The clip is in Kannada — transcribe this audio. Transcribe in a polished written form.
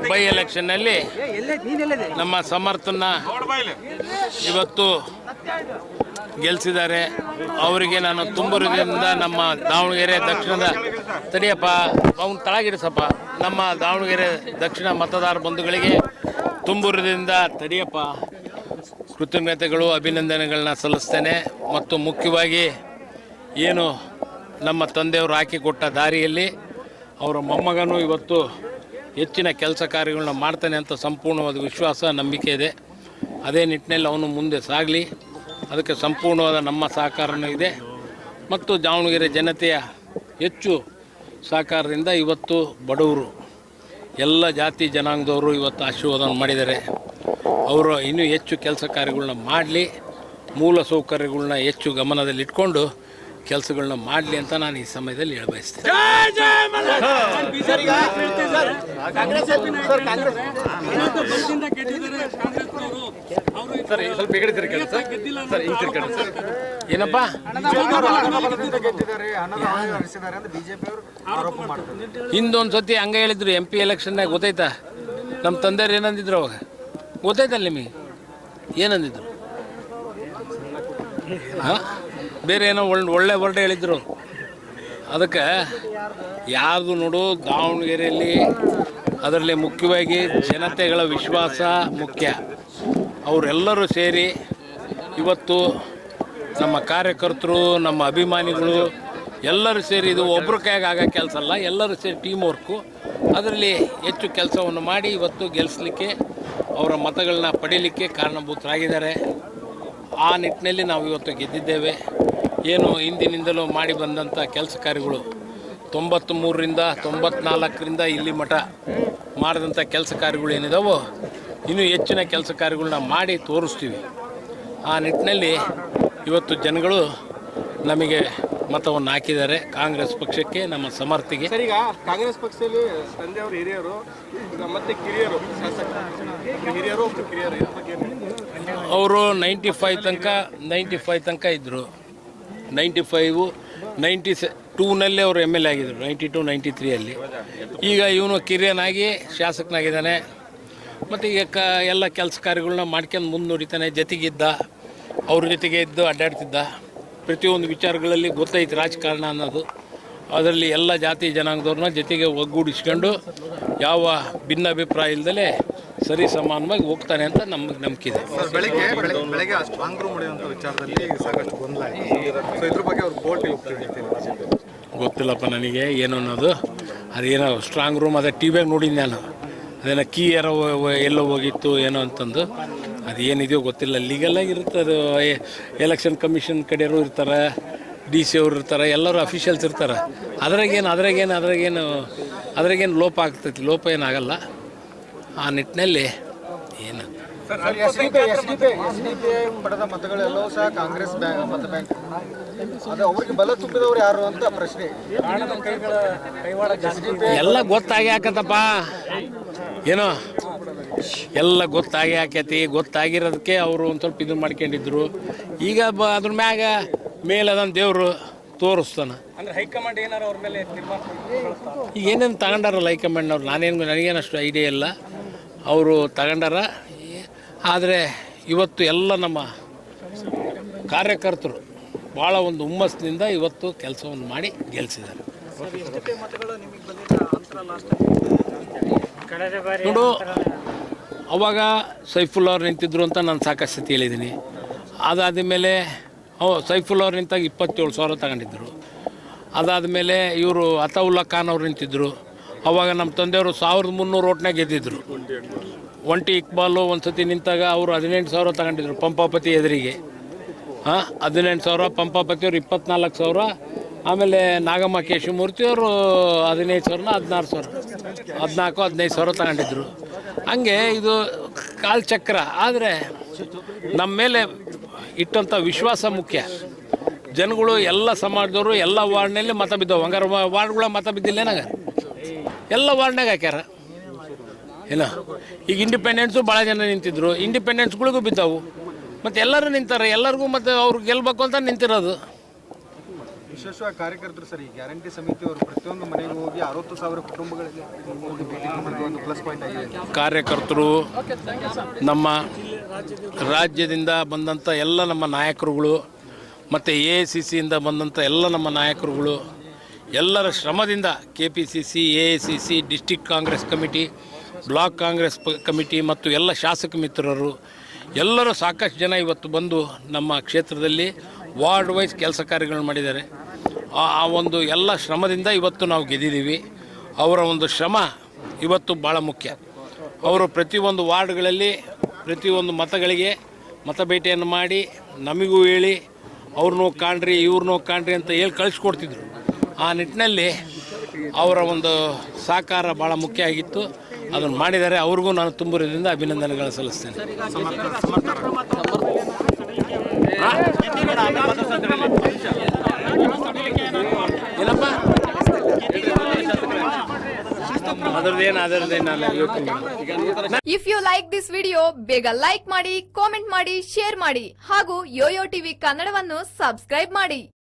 ಬೈ ಎಲೆಕ್ಷನ್ನಲ್ಲಿ ನಮ್ಮ ಸಮರ್ಥನ ಇವತ್ತು ಗೆಲ್ಲಿಸಿದ್ದಾರೆ. ಅವರಿಗೆ ನಾನು ತುಂಬ ಹೃದಯದಿಂದ ನಮ್ಮ ದಾವಣಗೆರೆ ದಕ್ಷಿಣದ ತಡಿಯಪ್ಪ ಅವ್ನು ತಳಗಿಡಿಸಪ್ಪ ನಮ್ಮ ದಾವಣಗೆರೆ ದಕ್ಷಿಣ ಮತದಾರ ಬಂಧುಗಳಿಗೆ ತುಂಬ ಹೃದಯದಿಂದ ತಡಿಯಪ್ಪ ಕೃತಜ್ಞತೆಗಳು ಅಭಿನಂದನೆಗಳನ್ನ ಸಲ್ಲಿಸ್ತೇನೆ. ಮತ್ತು ಮುಖ್ಯವಾಗಿ ಏನು ನಮ್ಮ ತಂದೆಯವರು ಹಾಕಿಕೊಟ್ಟ ದಾರಿಯಲ್ಲಿ ಅವರ ಮೊಮ್ಮಗನೂ ಇವತ್ತು ಹೆಚ್ಚಿನ ಕೆಲಸ ಕಾರ್ಯಗಳನ್ನ ಮಾಡ್ತಾನೆ ಅಂತ ಸಂಪೂರ್ಣವಾದ ವಿಶ್ವಾಸ ನಂಬಿಕೆ ಇದೆ. ಅದೇ ನಿಟ್ಟಿನಲ್ಲಿ ಅವನು ಮುಂದೆ ಸಾಗಲಿ, ಅದಕ್ಕೆ ಸಂಪೂರ್ಣವಾದ ನಮ್ಮ ಸಹಕಾರನೂ ಇದೆ. ಮತ್ತು ದಾವಣಗೆರೆ ಜನತೆಯ ಹೆಚ್ಚು ಸಹಕಾರದಿಂದ ಇವತ್ತು ಬಡವರು ಎಲ್ಲ ಜಾತಿ ಜನಾಂಗದವರು ಇವತ್ತು ಆಶೀರ್ವಾದ ಮಾಡಿದ್ದಾರೆ. ಅವರು ಇನ್ನೂ ಹೆಚ್ಚು ಕೆಲಸ ಕಾರ್ಯಗಳನ್ನ ಮಾಡಲಿ, ಮೂಲ ಸೌಕರ್ಯಗಳನ್ನ ಹೆಚ್ಚು ಗಮನದಲ್ಲಿಟ್ಕೊಂಡು ಕೆಲಸಗಳನ್ನ ಮಾಡಲಿ ಅಂತ ನಾನು ಈ ಸಮಯದಲ್ಲಿ ಹೇಳಬಯಸ್ತೇನೆ. ಏನಪ್ಪ ಹಿಂದೊಂದು ಸತಿ ಹಂಗೆ ಹೇಳಿದ್ರು MP ಎಲೆಕ್ಷನ್ನಾಗ ಗೊತ್ತಾಯ್ತಾ? ನಮ್ಮ ತಂದೆಯವ್ರು ಏನಂದಿದ್ರು ಅವಾಗ ಗೊತ್ತಾಯ್ತಲ್ಲ ನಿಮಗೆ? ಏನಂದಿದ್ರು? ಹಾಂ, ಬೇರೆ ಏನೋ ಒಳ್ಳೆ ವರ್ಡ್ ಹೇಳಿದ್ರು. ಅದಕ್ಕೆ ಯಾವುದು ನೋಡು ದಾವಣಗೆರೆಯಲ್ಲಿ ಅದರಲ್ಲಿ ಮುಖ್ಯವಾಗಿ ಜನತೆಗಳ ವಿಶ್ವಾಸ ಮುಖ್ಯ. ಅವರೆಲ್ಲರೂ ಸೇರಿ ಇವತ್ತು ನಮ್ಮ ಕಾರ್ಯಕರ್ತರು, ನಮ್ಮ ಅಭಿಮಾನಿಗಳು ಎಲ್ಲರೂ ಸೇರಿ, ಇದು ಒಬ್ಬರ ಕೈಯಾಗ ಆಗೋ ಕೆಲಸ ಅಲ್ಲ, ಎಲ್ಲರೂ ಸೇರಿ ಟೀಮ್ ವರ್ಕು. ಅದರಲ್ಲಿ ಹೆಚ್ಚು ಕೆಲಸವನ್ನು ಮಾಡಿ ಇವತ್ತು ಗೆಲ್ಲಿಸಲಿಕ್ಕೆ, ಅವರ ಮತಗಳನ್ನ ಪಡೀಲಿಕ್ಕೆ ಕಾರಣಭೂತರಾಗಿದ್ದಾರೆ. ಆ ನಿಟ್ಟಿನಲ್ಲಿ ನಾವು ಇವತ್ತು ಗೆದ್ದಿದ್ದೇವೆ. ಏನು ಹಿಂದಿನಿಂದಲೂ ಮಾಡಿ ಬಂದಂಥ ಕೆಲಸ ಕಾರ್ಯಗಳು 93ರಿಂದ 94ರಿಂದ ಇಲ್ಲಿ ಮಠ ಮಾಡಿದಂಥ ಕೆಲಸ ಕಾರ್ಯಗಳು ಏನಿದಾವೋ ಇನ್ನೂ ಹೆಚ್ಚಿನ ಕೆಲಸ ಕಾರ್ಯಗಳನ್ನ ಮಾಡಿ ತೋರಿಸ್ತೀವಿ. ಆ ನಿಟ್ಟಿನಲ್ಲಿ ಇವತ್ತು ಜನಗಳು ನಮಗೆ ಮತವನ್ನು ಹಾಕಿದ್ದಾರೆ, ಕಾಂಗ್ರೆಸ್ ಪಕ್ಷಕ್ಕೆ, ನಮ್ಮ ಸಮರ್ಥಿಗೆ. ಸರ್, ಈಗ ಕಾಂಗ್ರೆಸ್ ಪಕ್ಷದಲ್ಲಿ ತಂದೆ ಅವರು ಹಿರಿಯರು, ಮತ್ತೆ ಕಿರಿಯರು ಹಿರಿಯರು ಕಿರಿಯರು ಅವರು 95 ತನಕ ಇದ್ದರು. 95, 92ನಲ್ಲಿ ಅವರು MLA ಆಗಿದ್ದರು, 92, 93ಅಲ್ಲಿ. ಈಗ ಇವನು ಕಿರಿಯನಾಗಿ ಶಾಸಕನಾಗಿದ್ದಾನೆ. ಮತ್ತು ಈಗ ಎಲ್ಲ ಕೆಲಸ ಕಾರ್ಯಗಳನ್ನ ಮಾಡ್ಕೊಂಡು ಮುಂದುವರಿತಾನೆ. ಜೊತೆಗಿದ್ದ, ಅವ್ರ ಜೊತೆಗೆ ಇದ್ದು ಅಡ್ಡಾಡ್ತಿದ್ದ. ಪ್ರತಿಯೊಂದು ವಿಚಾರಗಳಲ್ಲಿ ಗೊತ್ತೈತೆ ರಾಜಕಾರಣ ಅನ್ನೋದು. ಅದರಲ್ಲಿ ಎಲ್ಲ ಜಾತಿ ಜನಾಂಗದವ್ರನ್ನ ಜೊತೆಗೆ ಒಗ್ಗೂಡಿಸ್ಕೊಂಡು ಯಾವ ಭಿನ್ನಾಭಿಪ್ರಾಯ ಇಲ್ಲದಲೇ ಸರಿ ಸಮಾನವಾಗಿ ಹೋಗ್ತಾನೆ ಅಂತ ನಮಗೆ ನಂಬಿಕೆ ಇದೆ. ಬೆಳಗ್ಗೆ ಸ್ಟ್ರಾಂಗ್ ರೂಮ್ ಹೊಡೆಯುವಂಥ ವಿಚಾರದಲ್ಲಿ ಸಾಕಷ್ಟು ಗೊಂದಲ ಇದೆ. ಸೊ ಇದ್ರ ಬಗ್ಗೆ ಅವ್ರು ಗೊತ್ತಿಲ್ಲಪ್ಪ ನನಗೆ ಏನು ಅನ್ನೋದು. ಅದೇನೋ ಸ್ಟ್ರಾಂಗ್ ರೂಮ್ ಅದೇ ಟಿವಿಯಾಗ ನೋಡಿದ್ದೆ ನಾನು. ಅದೇನೋ ಕೀ ಯಾರೋ ಎಲ್ಲೋ ಹೋಗಿತ್ತು ಏನೋ ಅಂತಂದು. ಅದೇನಿದೆಯೋ ಗೊತ್ತಿಲ್ಲ. ಲೀಗಲಾಗಿ ಇರುತ್ತೆ ಅದು. ಎಲೆಕ್ಷನ್ ಕಮಿಷನ್ ಕಡೆಯವರು ಇರ್ತಾರೆ, DC ಅವರು ಇರ್ತಾರೆ, ಎಲ್ಲರೂ ಅಫಿಷಿಯಲ್ಸ್ ಇರ್ತಾರೆ. ಅದ್ರಾಗೇನು ಲೋಪ ಆಗ್ತೈತಿ, ಲೋಪ ಏನಾಗಲ್ಲ. ಆ ನಿಟ್ಟಿನಲ್ಲಿ ಏನು ಪಡೆದ ಮತಗಳೆಲ್ಲವೂ ಸಹ ಕಾಂಗ್ರೆಸ್ ಮತ ಬ್ಯಾಂಕ್, ಅದು ಅವರಿಗೆ ಬಲ ತುಂಬಿದವರು ಯಾರು ಅಂತ ಪ್ರಶ್ನೆ. ಎಲ್ಲ ಗೊತ್ತಾಗಿ ಹಾಕತ್ತಪ್ಪ, ಏನೋ ಎಲ್ಲ ಗೊತ್ತಾಗಿ ಹಾಕೈತಿ. ಗೊತ್ತಾಗಿರೋದಕ್ಕೆ ಅವರು ಒಂದು ಸ್ವಲ್ಪ ಇದು ಮಾಡ್ಕೊಂಡಿದ್ರು. ಈಗ ಅದ್ರ ಮ್ಯಾಗ ಮೇಲದನ್ನು ದೇವರು ತೋರಿಸ್ತಾನೆ. ಹೈಕಮಾಂಡ್ ಏನಾರು ಅವ್ರ ಮೇಲೆ ಈಗ ಏನೇನು ತಗೊಂಡಾರಲ್ಲ ಹೈಕಮಾಂಡ್ನವ್ರು, ನನಗೇನಷ್ಟು ಐಡಿಯಾ ಇಲ್ಲ. ಅವರು ತಗೊಂಡಾರ. ಆದರೆ ಇವತ್ತು ಎಲ್ಲ ನಮ್ಮ ಕಾರ್ಯಕರ್ತರು ಭಾಳ ಒಂದು ಹುಮ್ಮಸ್ಸಿನಿಂದ ಇವತ್ತು ಕೆಲಸವನ್ನು ಮಾಡಿ ಗೆಲ್ಲಿಸಿದ್ದಾರೆ. ನೋಡು, ಅವಾಗ ಸೈಫುಲ್ಲಾ ಅವ್ರು ನಿಂತಿದ್ರು ಅಂತ ನಾನು ಸಾಕಷ್ಟು ಸತಿ ಹೇಳಿದ್ದೀನಿ. ಅದಾದ ಮೇಲೆ ಸೈಫುಲ್ಲಾ ಅವ್ರು ನಿಂತಾಗ 27,000 ತಗೊಂಡಿದ್ದರು. ಅದಾದಮೇಲೆ ಇವರು ಅತಾವುಲ್ಲಾ ಖಾನ್ ಅವ್ರು ನಿಂತಿದ್ದರು. ಅವಾಗ ನಮ್ಮ ತಂದೆಯವರು 1300 ಓಟ್ನಾಗ ಗೆದ್ದಿದ್ರು. ಒಂಟಿ ಇಕ್ಬಾಲು ಒಂದು ಸತಿ ನಿಂತಾಗ ಅವರು 18,000 ತಗೊಂಡಿದ್ರು ಪಂಪಾಪತಿ ಎದುರಿಗೆ. 18,000, ಪಂಪಾಪತಿಯವರು 24,000. ಆಮೇಲೆ ನಾಗಮ್ಮ ಕೇಶವಮೂರ್ತಿ ಅವರು 15,000, 16,000, 14, 15,000 ತಗೊಂಡಿದ್ರು. ಹಂಗೆ ಇದು ಕಾಲ್ಚಕ್ರ. ಆದರೆ ನಮ್ಮ ಮೇಲೆ ಇಟ್ಟಂಥ ವಿಶ್ವಾಸ ಮುಖ್ಯ. ಜನಗಳು ಎಲ್ಲ ಸಮಾಜದವರು ಎಲ್ಲ ವಾರ್ಡ್ನಲ್ಲಿ ಮತ ಬಿದ್ದವು. ಹಂಗಾರೆ ವಾರ್ಡ್ಗಳ ಮತ ಬಿದ್ದಿಲ್ಲ ಏನಾಗ? ಎಲ್ಲ ವಾರ್ಡ್ನಾಗ ಹಾಕ್ಯಾರ ಏನೋ. ಈಗ ಇಂಡಿಪೆಂಡೆನ್ಸು ಭಾಳ ಜನ ನಿಂತಿದ್ರು, ಇಂಡಿಪೆಂಡೆನ್ಸ್ಗಳಿಗೂ ಬಿದ್ದವು. ಮತ್ತು ಎಲ್ಲರೂ ನಿಂತಾರೆ, ಎಲ್ಲರಿಗೂ ಮತ್ತು ಅವ್ರು ಗೆಲ್ಬೇಕು ಅಂತ ನಿಂತಿರೋದು. ವಿಶೇಷವಾಗಿ ಕಾರ್ಯಕರ್ತರು ಸರ್ ಈ ಗ್ಯಾರಂಟಿ ಸಮಿತಿಯವರು ಪ್ರತಿಯೊಂದು ಮನೆಗೂ ಹೋಗಿ 60,000 ಕುಟುಂಬಗಳಲ್ಲಿ ಹೋಗಿ ಭೇಟಿ ಮಾಡೋದು ಒಂದು ಪ್ಲಸ್ ಪಾಯಿಂಟ್ ಆಗಿದೆ. ಕಾರ್ಯಕರ್ತರು ನಮ್ಮ ರಾಜ್ಯದಿಂದ ಬಂದಂಥ ಎಲ್ಲ ನಮ್ಮ ನಾಯಕರುಗಳು ಮತ್ತು AICCಯಿಂದ ಬಂದಂಥ ಎಲ್ಲ ನಮ್ಮ ನಾಯಕರುಗಳು ಎಲ್ಲರ ಶ್ರಮದಿಂದ KPCC, AICC, district Congress committee, block Congress committee ಮತ್ತು ಎಲ್ಲ ಶಾಸಕ ಮಿತ್ರರು ಎಲ್ಲರೂ ಸಾಕಷ್ಟು ಜನ ಇವತ್ತು ಬಂದು ನಮ್ಮ ಕ್ಷೇತ್ರದಲ್ಲಿ ವಾರ್ಡ್ ವೈಸ್ ಕೆಲಸ ಕಾರ್ಯಗಳನ್ನು ಮಾಡಿದ್ದಾರೆ. ಆ ಒಂದು ಎಲ್ಲ ಶ್ರಮದಿಂದ ಇವತ್ತು ನಾವು ಗೆದ್ದಿದ್ದೀವಿ. ಅವರ ಒಂದು ಶ್ರಮ ಇವತ್ತು ಭಾಳ ಮುಖ್ಯ. ಅವರು ಪ್ರತಿಯೊಂದು ವಾರ್ಡ್ಗಳಲ್ಲಿ ಪ್ರತಿಯೊಂದು ಮತಗಳಿಗೆ ಮತಬೇಟೆಯನ್ನು ಮಾಡಿ ನಮಗೂ ಹೇಳಿ ಅವ್ರನ್ನೂ ಕಾಣ್ರಿ ಇವ್ರನ್ನೂ ಕಾಣ್ರಿ ಅಂತ ಹೇಳಿ ಕಳಿಸ್ಕೊಡ್ತಿದ್ರು. ಆ ನಿಟ್ಟಿನಲ್ಲಿ ಅವರ ಒಂದು ಸಹಕಾರ ಭಾಳ ಮುಖ್ಯ ಆಗಿತ್ತು. ಅದನ್ನು ಮಾಡಿದ್ದಾರೆ. ಅವ್ರಿಗೂ ನಾನು ತುಂಬ ಹೃದಯದಿಂದ ಅಭಿನಂದನೆಗಳನ್ನು ಸಲ್ಲಿಸ್ತೇನೆ. ಏನಪ್ಪ if you like this video ಬೇಗ ಲೈಕ್ ಮಾಡಿ, ಕಾಮೆಂಟ್ ಮಾಡಿ, ಶೇರ್ ಮಾಡಿ ಹಾಗೂ ಯೋಯೋ ಟಿವಿ ಕನ್ನಡವನ್ನು ಸಬ್ಸ್ಕ್ರೈಬ್ ಮಾಡಿ.